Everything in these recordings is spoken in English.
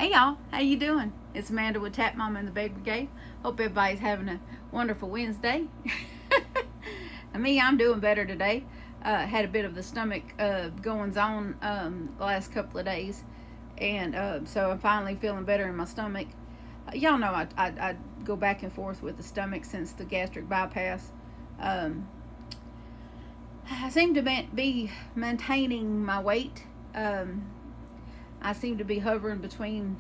Hey y'all, how you doing? It's Amanda with Tap Mama and the Baby Brigade. Hope everybody's having a wonderful Wednesday. I'm doing better today. Had a bit of the stomach goings on the last couple of days, and so I'm finally feeling better in my stomach. Y'all know I go back and forth with the stomach since the gastric bypass. I seem to be maintaining my weight. I seem to be hovering between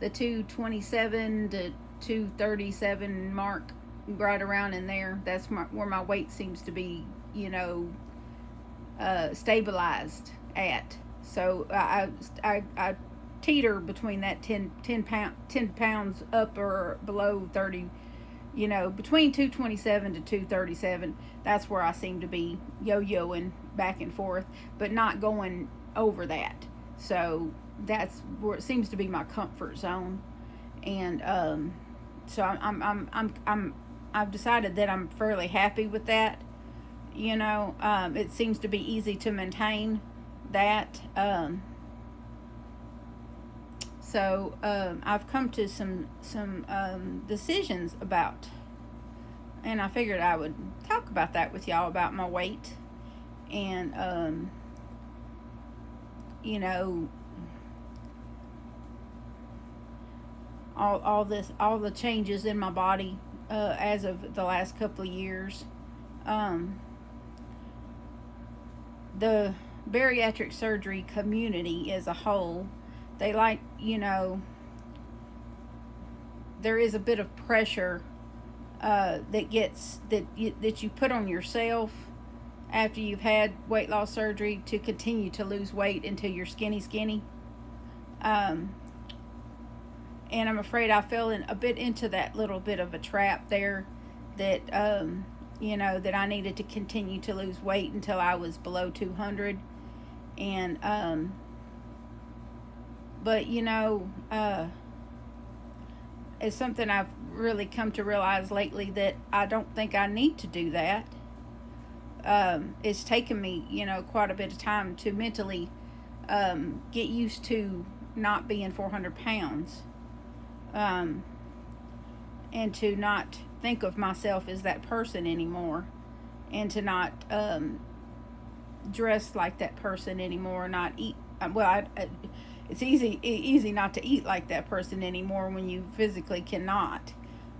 the 227 to 237 mark, right around in there. That's where my weight seems to be, stabilized at. So I teeter between that 10 pounds up or below 30, between 227 to 237. That's where I seem to be yo-yoing back and forth, but not going over that. So that's where it seems to be my comfort zone, and so I've decided that I'm fairly happy with that. It seems to be easy to maintain that. So I've come to some decisions about, and I figured I would talk about that with y'all about my weight, and all the changes in my body as of the last couple of years. The bariatric surgery community as a whole, they there is a bit of pressure that you put on yourself after you've had weight loss surgery to continue to lose weight until you're skinny. And I'm afraid I fell a bit into that little bit of a trap there, that that I needed to continue to lose weight until I was below 200. And but it's something I've really come to realize lately, that I don't think I need to do that. It's taken me, quite a bit of time to mentally get used to not being 400 pounds, and to not think of myself as that person anymore, and to not dress like that person anymore, not eat. It's easy not to eat like that person anymore when you physically cannot,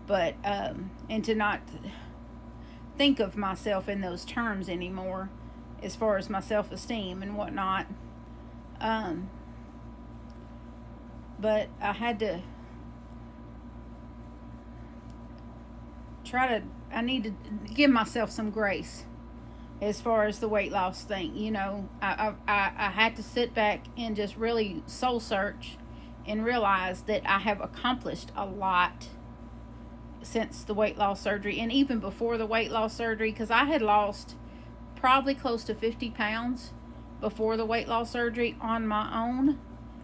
but and to not think of myself in those terms anymore, as far as my self-esteem and whatnot. But I had to I need to give myself some grace as far as the weight loss thing. I had to sit back and just really soul search and realize that I have accomplished a lot since the weight loss surgery, and even before the weight loss surgery, because I had lost probably close to 50 pounds before the weight loss surgery on my own,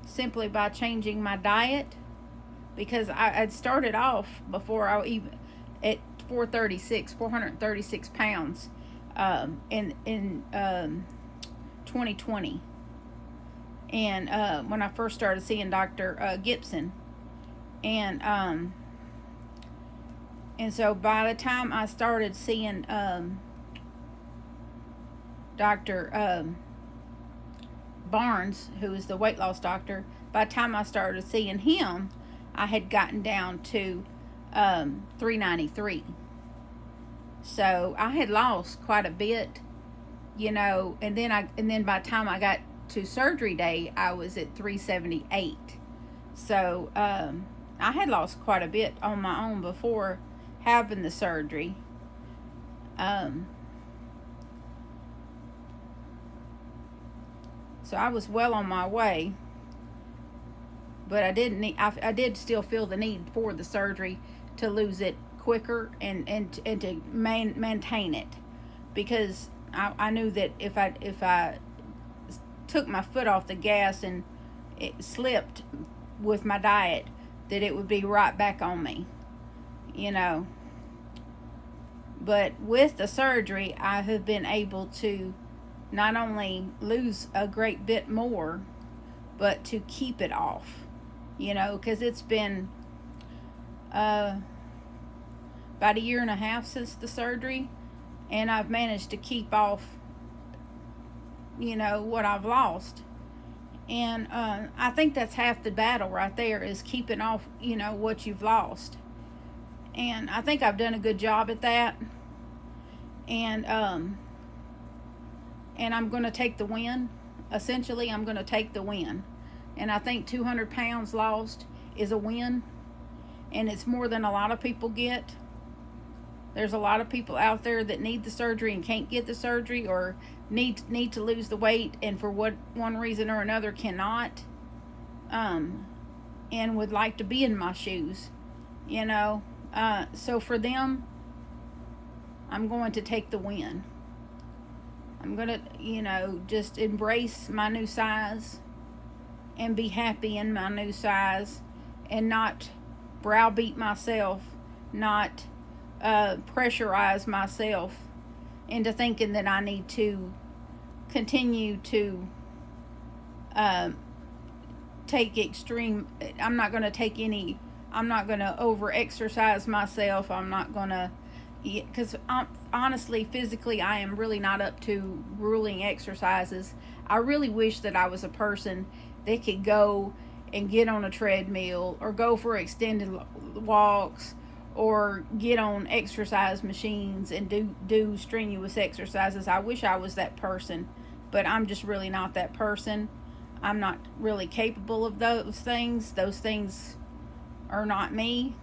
simply by changing my diet, because I had started off before I even at 436 pounds in 2020, and when I first started seeing Dr. Gibson, and so by the time I started seeing Dr. Barnes, who is the weight loss doctor, by the time I started seeing him, I had gotten down to 393. So I had lost quite a bit, and then by the time I got to surgery day, I was at 378. So I had lost quite a bit on my own before having the surgery. So I was well on my way, but I did still feel the need for the surgery to lose it quicker and to maintain it, because I knew that if I took my foot off the gas and it slipped with my diet, that it would be right back on me, But with the surgery, I have been able to not only lose a great bit more, but to keep it off. because it's been about a year and a half since the surgery, and I've managed to keep off, what I've lost. And I think that's half the battle right there, is keeping off, what you've lost. And I think I've done a good job at that. And I'm going to take the win. Essentially, I'm going to take the win. And I think 200 pounds lost is a win. And it's more than a lot of people get. There's a lot of people out there that need the surgery and can't get the surgery, or need to lose the weight, and for one reason or another cannot, and would like to be in my shoes, so for them, I'm going to take the win. I'm going to, just embrace my new size and be happy in my new size, and not browbeat myself, not pressurize myself into thinking that I need to continue to take extreme. I'm not going to over exercise myself. I'm not going to, because honestly, physically, I am really not up to grueling exercises. I really wish that I was a person that could go and get on a treadmill, or go for extended walks, or get on exercise machines and do strenuous exercises. I wish I was that person, but I'm just really not that person. I'm not really capable of those things. Those things are not me.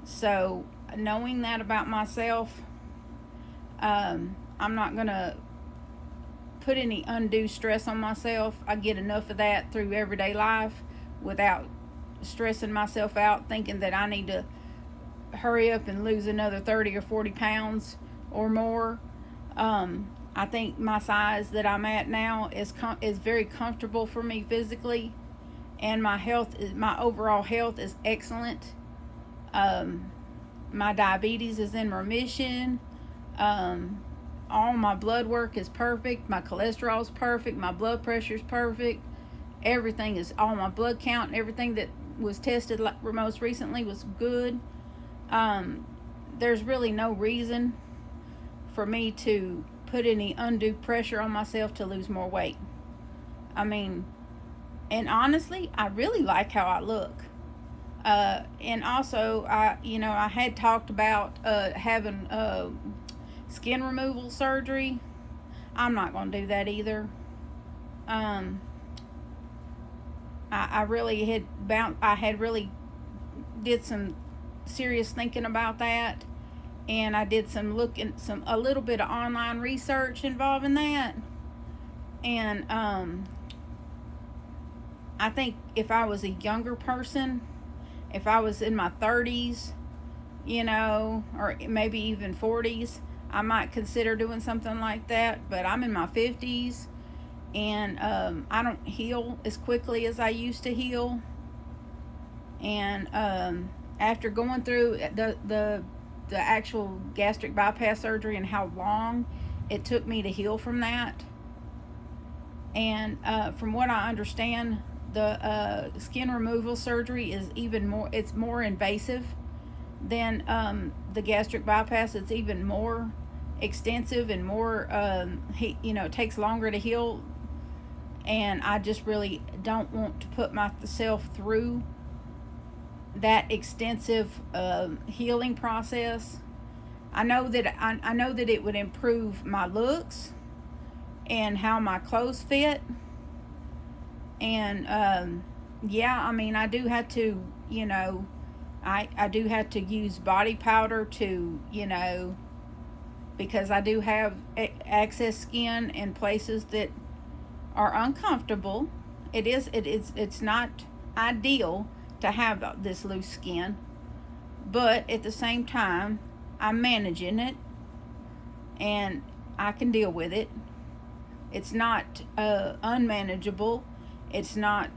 So, knowing that about myself, I'm not going to put any undue stress on myself. I get enough of that through everyday life without stressing myself out, thinking that I need to hurry up and lose another 30 or 40 pounds or more. I think my size that I'm at now is very comfortable for me physically, and my overall health is excellent. My diabetes is in remission. All my blood work is perfect. My cholesterol is perfect. My blood pressure is perfect. Everything is, all my blood count and everything that was tested most recently was good. There's really no reason for me to put any undue pressure on myself to lose more weight. I mean, and honestly, I really like how I look. And also, I had talked about having skin removal surgery. I'm not going to do that either. I had really did some serious thinking about that, and I did a little bit of online research involving that, and I think if I was a younger person, if I was in my 30s, or maybe even 40s, I might consider doing something like that. But I'm in my 50s, and I don't heal as quickly as I used to heal. And after going through the actual gastric bypass surgery and how long it took me to heal from that, and from what I understand, the skin removal surgery is it's more invasive than the gastric bypass. It's even more extensive and more it takes longer to heal, and I just really don't want to put myself through that extensive healing process. I know that it would improve my looks and how my clothes fit. And I do have to, I do have to use body powder to, because I do have excess skin in places that are uncomfortable. It's not ideal to have this loose skin, but at the same time, I'm managing it, and I can deal with it. It's not unmanageable. It's not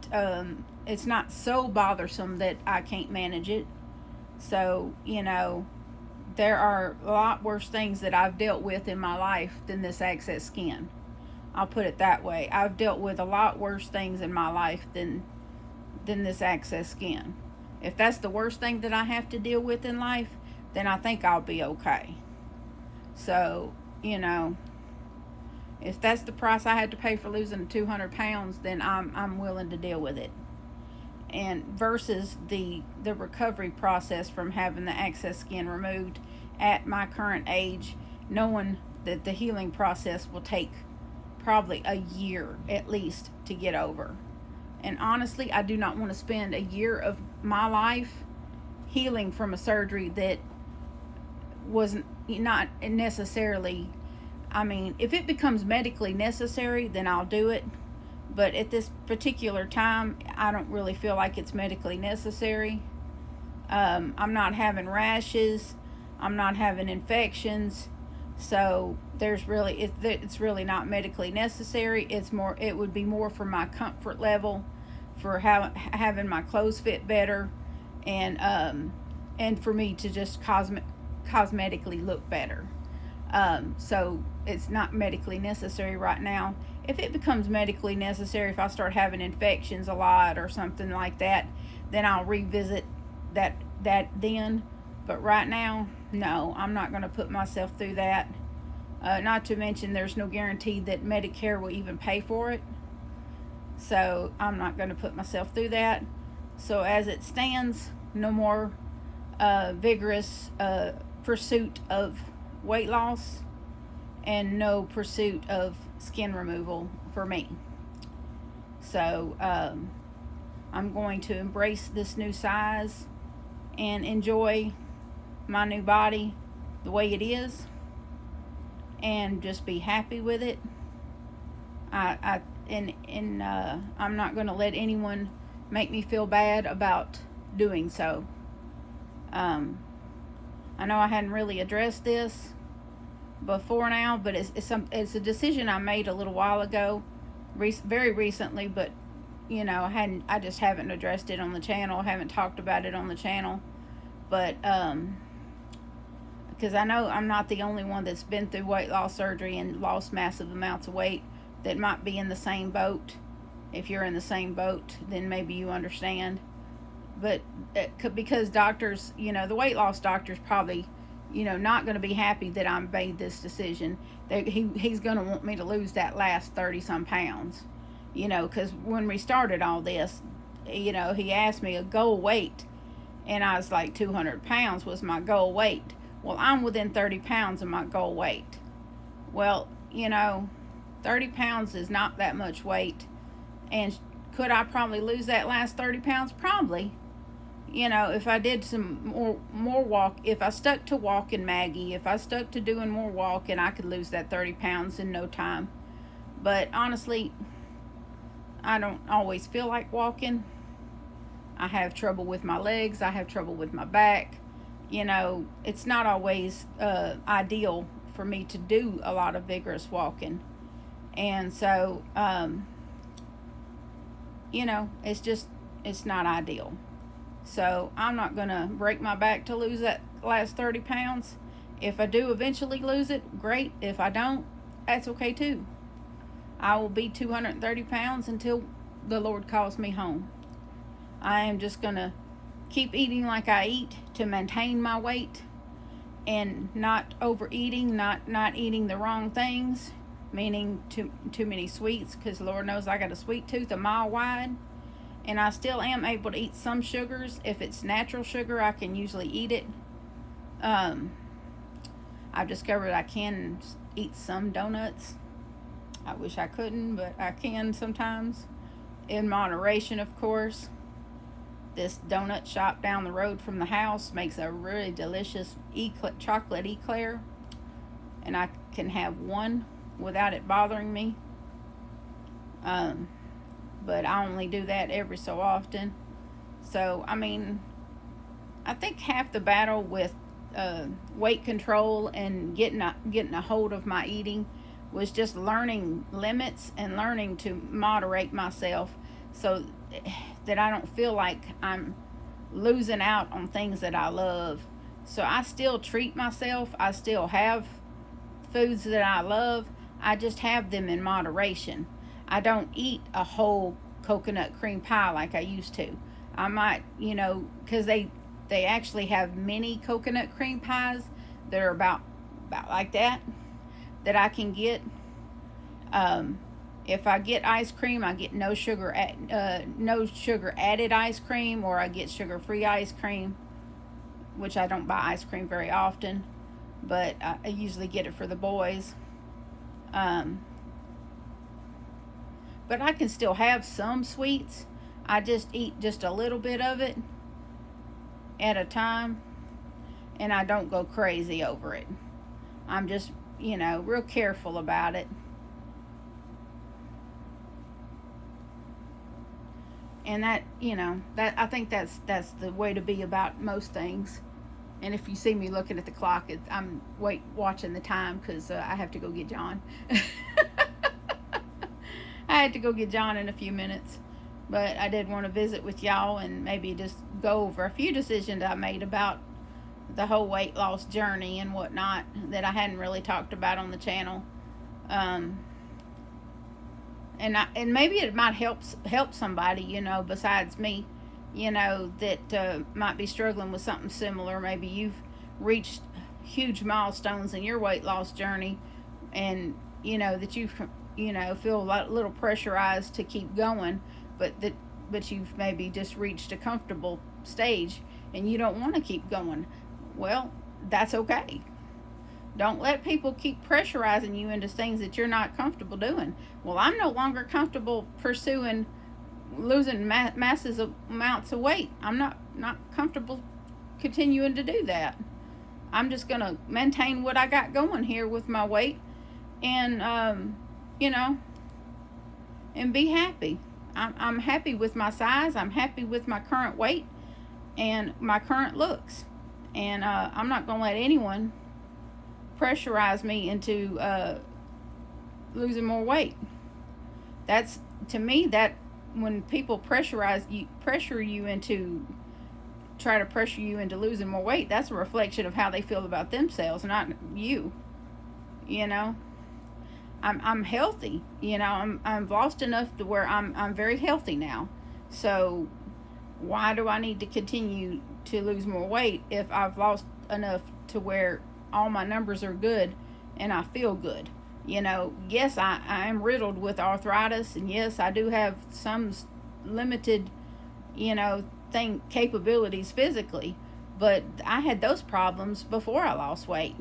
so bothersome that I can't manage it. So, there are a lot worse things that I've dealt with in my life than this excess skin. I'll put it that way. I've dealt with a lot worse things in my life than than this excess skin. If that's the worst thing that I have to deal with in life, then I think I'll be okay. So, you know, if that's the price I had to pay for losing 200 pounds, then I'm willing to deal with it. And versus the recovery process from having the excess skin removed at my current age, knowing that the healing process will take probably a year at least to get over. And honestly, I do not want to spend a year of my life healing from a surgery that wasn't not necessarily, I mean, if it becomes medically necessary, then I'll do it. But at this particular time, I don't really feel like it's medically necessary. I'm not having rashes. I'm not having infections. So there's really, it's really not medically necessary. It would be more for my comfort level, for having my clothes fit better, and for me to just cosmetically look better. So it's not medically necessary right now. If it becomes medically necessary, if I start having infections a lot or something like that, then I'll revisit that then. But right now, no, I'm not going to put myself through that. Not to mention, there's no guarantee that Medicare will even pay for it. So I'm not going to put myself through that. So as it stands, no more vigorous pursuit of weight loss, and no pursuit of skin removal for me. So I'm going to embrace this new size and enjoy my new body the way it is, and just be happy with it. I'm not going to let anyone make me feel bad about doing so. I know I hadn't really addressed this before now, but it's a decision I made a little while ago, very recently, but you know, I just haven't addressed it on the channel. I haven't talked about it on the channel, but because I know I'm not the only one that's been through weight loss surgery and lost massive amounts of weight that might be in the same boat. If you're in the same boat, then maybe you understand. But because doctors, you know, the weight loss doctors probably, you know, not going to be happy that I made this decision. He's going to want me to lose that last 30 some pounds, you know, because when we started all this, you know, he asked me a goal weight, and I was like, 200 pounds was my goal weight. Well, I'm within 30 pounds of my goal weight. Well, you know, 30 pounds is not that much weight. And could I probably lose that last 30 pounds? Probably. You know, if I did some more walk, if I stuck to walking Maggie, if I stuck to doing more walking, I could lose that 30 pounds in no time. But honestly, I don't always feel like walking. I have trouble with my legs. I have trouble with my back. You know, it's not always ideal for me to do a lot of vigorous walking. And so, you know, it's not ideal. So I'm not going to break my back to lose that last 30 pounds. If I do eventually lose it, great. If I don't, that's okay too. I will be 230 pounds until the Lord calls me home. I am just going to keep eating like I eat to maintain my weight, and not overeating, not eating the wrong things, meaning too many sweets, because Lord knows I got a sweet tooth a mile wide. And I still am able to eat some sugars. If it's natural sugar, I can usually eat it. I've discovered I can eat some donuts. I wish I couldn't, but I can sometimes. In moderation, of course. This donut shop down the road from the house makes a really delicious chocolate eclair. And I can have one without it bothering me. But I only do that every so often. So, I mean, I think half the battle with weight control and getting a hold of my eating was just learning limits and learning to moderate myself, so that I don't feel like I'm losing out on things that I love. So I still treat myself. I still have foods that I love. I just have them in moderation. I don't eat a whole coconut cream pie like I used to. I might, because they actually have mini coconut cream pies that are about like that I can get. If I get ice cream, I get no sugar added ice cream, or I get sugar-free ice cream, which I don't buy ice cream very often, but I usually get it for the boys. But I can still have some sweets. I just eat just a little bit of it at a time, and I don't go crazy over it. I'm just, real careful about it. And that, that I think that's the way to be about most things. And if you see me looking at the clock, I'm watching the time, because I have to go get John. I had to go get John in a few minutes, but I did want to visit with y'all and maybe just go over a few decisions I made about the whole weight loss journey and whatnot that I hadn't really talked about on the channel. And maybe it might help somebody, besides me, that might be struggling with something similar. Maybe you've reached huge milestones in your weight loss journey, and that you feel a little pressurized to keep going, but you've maybe just reached a comfortable stage and you don't want to keep going. Well, that's okay. Don't let people keep pressurizing you into things that you're not comfortable doing. Well, I'm no longer comfortable pursuing losing massive amounts of weight. I'm not comfortable continuing to do that. I'm just going to maintain what I got going here with my weight, and, and be happy. I'm happy with my size. I'm happy with my current weight and my current looks. And I'm not going to let anyone pressurize me into losing more weight. That's, to me, that when people pressure you into losing more weight, that's a reflection of how they feel about themselves, not you. I'm healthy. I'm lost enough to where I'm very healthy now. So why do I need to continue to lose more weight if I've lost enough to where all my numbers are good and I feel good? Yes, I am riddled with arthritis, and yes, I do have some limited, capabilities physically, but I had those problems before I lost weight,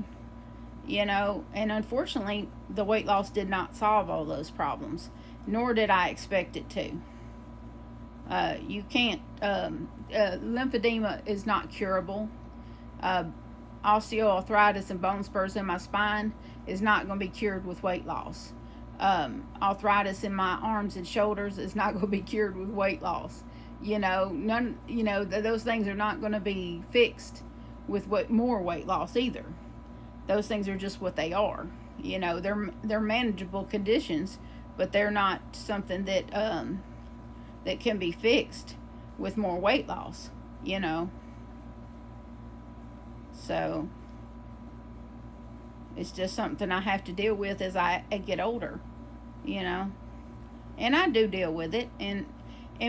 and unfortunately, the weight loss did not solve all those problems, nor did I expect it to. You can't, lymphedema is not curable. Osteoarthritis and bone spurs in my spine is not going to be cured with weight loss. Arthritis in my arms and shoulders is not going to be cured with weight loss. Those things are not going to be fixed with more weight loss either. Those things are just what they are. They're manageable conditions, but they're not something that that can be fixed with more weight loss. So it's just something I have to deal with as I get older, and I do deal with it, and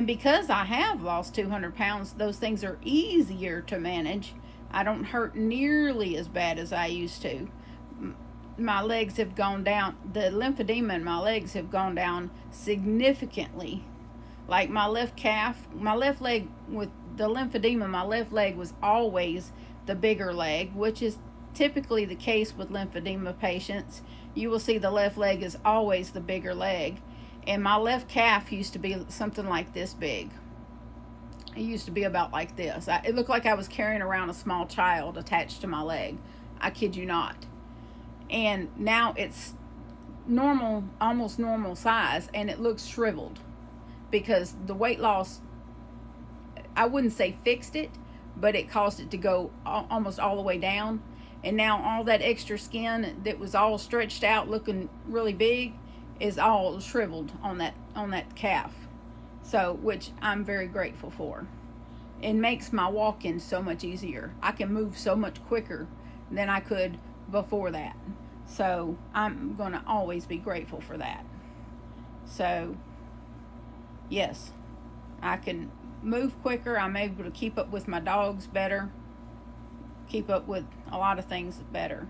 because I have lost 200 pounds, those things are easier to manage. I don't hurt nearly as bad as I used to. My legs have gone down. The lymphedema in my legs have gone down significantly. Like my left calf, my left leg, with the lymphedema, my left leg was always the bigger leg, which is typically the case with lymphedema patients. You will see the left leg is always the bigger leg. And my left calf used to be something like this big. It used to be about like this. It looked like I was carrying around a small child attached to my leg. I kid you not. And now it's normal, almost normal size, and it looks shriveled because the weight loss, I wouldn't say fixed it, but it caused it to go almost all the way down. And now all that extra skin that was all stretched out looking really big is all shriveled on that calf. So, which I'm very grateful for. It makes my walking so much easier. I can move so much quicker than I could before that. So I'm going to always be grateful for that. So yes, I can move quicker. I'm able to keep up with my dogs better, keep up with a lot of things better.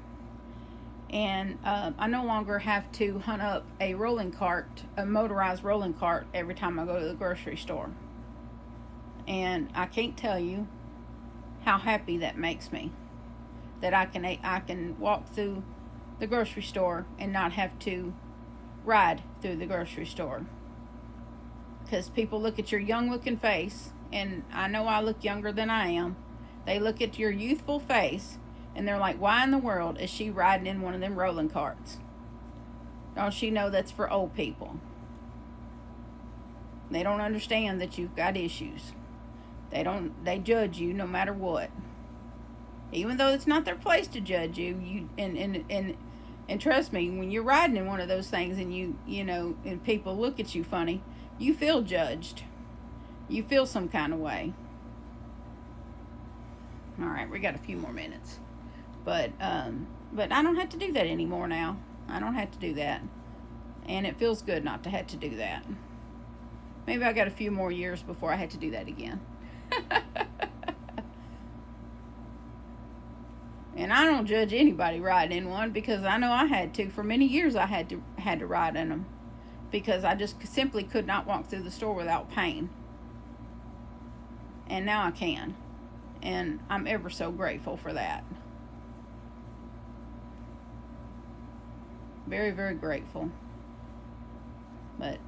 And I no longer have to hunt up a rolling cart, a motorized rolling cart, every time I go to the grocery store. And I can't tell you how happy that makes me, that I can walk through the grocery store and not have to ride through the grocery store. Because people look at your young looking face, and I know I look younger than I am. They look at your youthful face and they're like, why in the world is she riding in one of them rolling carts? Don't she know that's for old people? They don't understand that you've got issues. They judge you no matter what. Even though it's not their place to judge you, and trust me, when you're riding in one of those things and you know, and people look at you funny, you feel judged. You feel some kind of way. All right, we got a few more minutes. But I don't have to do that anymore now. I don't have to do that. And it feels good not to have to do that. Maybe I got a few more years before I had to do that again. And I don't judge anybody riding in one, because I know I had to. For many years I had to ride in them, because I just simply could not walk through the store without pain. And now I can. And I'm ever so grateful for that. Very, very grateful. But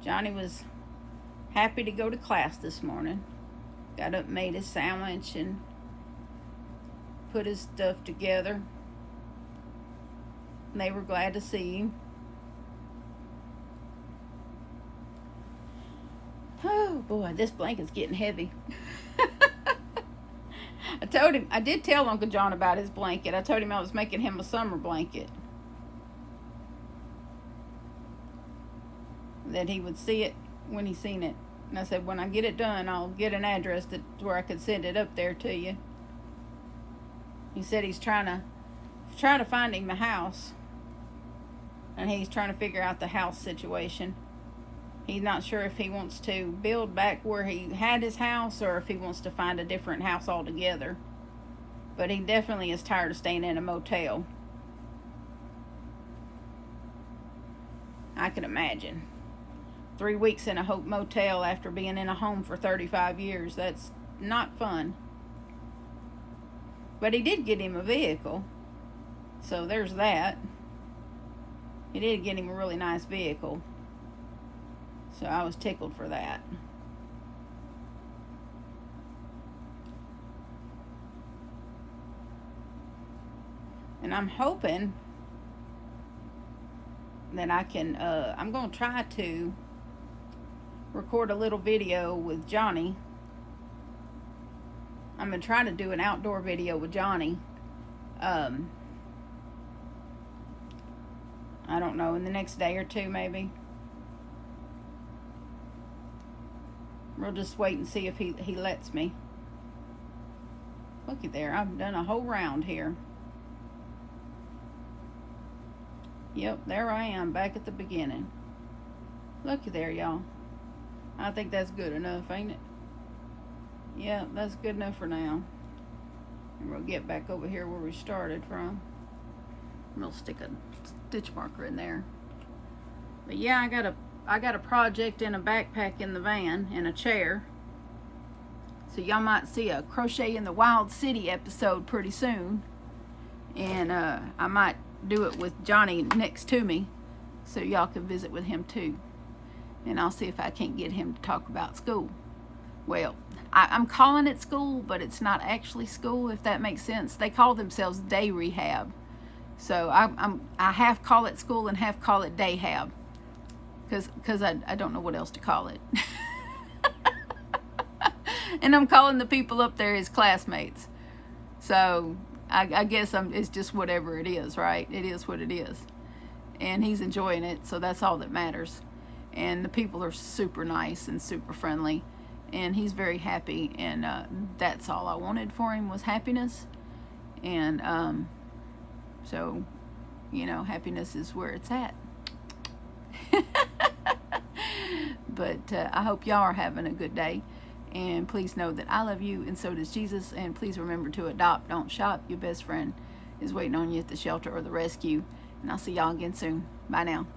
Johnny was happy to go to class this morning. Got up, made his sandwich, and put his stuff together. And they were glad to see him. Oh boy, this blanket's getting heavy. I did tell Uncle John about his blanket. I told him I was making him a summer blanket, that he would see it when he seen it. And I said, when I get it done, I'll get an address where I could send it up there to you. He said he's trying to find him a house, and he's trying to figure out the house situation. He's not sure if he wants to build back where he had his house, or if he wants to find a different house altogether. But he definitely is tired of staying in a motel. I can imagine. 3 weeks in a motel after being in a home for 35 years. That's not fun. But he did get him a vehicle. So there's that. He did get him a really nice vehicle. So I was tickled for that. And I'm hoping that I can, I'm going to try to record a little video with Johnny. I'm going to try to do an outdoor video with Johnny. I don't know, in the next day or two maybe. We'll just wait and see if he lets me. Looky there, I've done a whole round here. Yep, there I am, back at the beginning. Looky there, y'all. I think that's good enough, ain't it? Yeah, that's good enough for now. And we'll get back over here where we started from. We'll stick a stitch marker in there. But yeah, I got a project in a backpack in the van, and a chair. So y'all might see a Crochet in the Wild City episode pretty soon. And I might do it with Johnny next to me, so y'all can visit with him too. And I'll see if I can't get him to talk about school. Well, I'm calling it school, but it's not actually school, if that makes sense. They call themselves day rehab. So I half call it school and half call it day hab. Because I don't know what else to call it. And I'm calling the people up there his classmates. So I guess it's just whatever it is, right? It is what it is. And he's enjoying it, so that's all that matters. And the people are super nice and super friendly. And he's very happy. And that's all I wanted for him, was happiness. And so, you know, happiness is where it's at. But I hope y'all are having a good day. And please know that I love you, and so does Jesus. And please remember to adopt, don't shop. Your best friend is waiting on you at the shelter or the rescue. And I'll see y'all again soon. Bye now.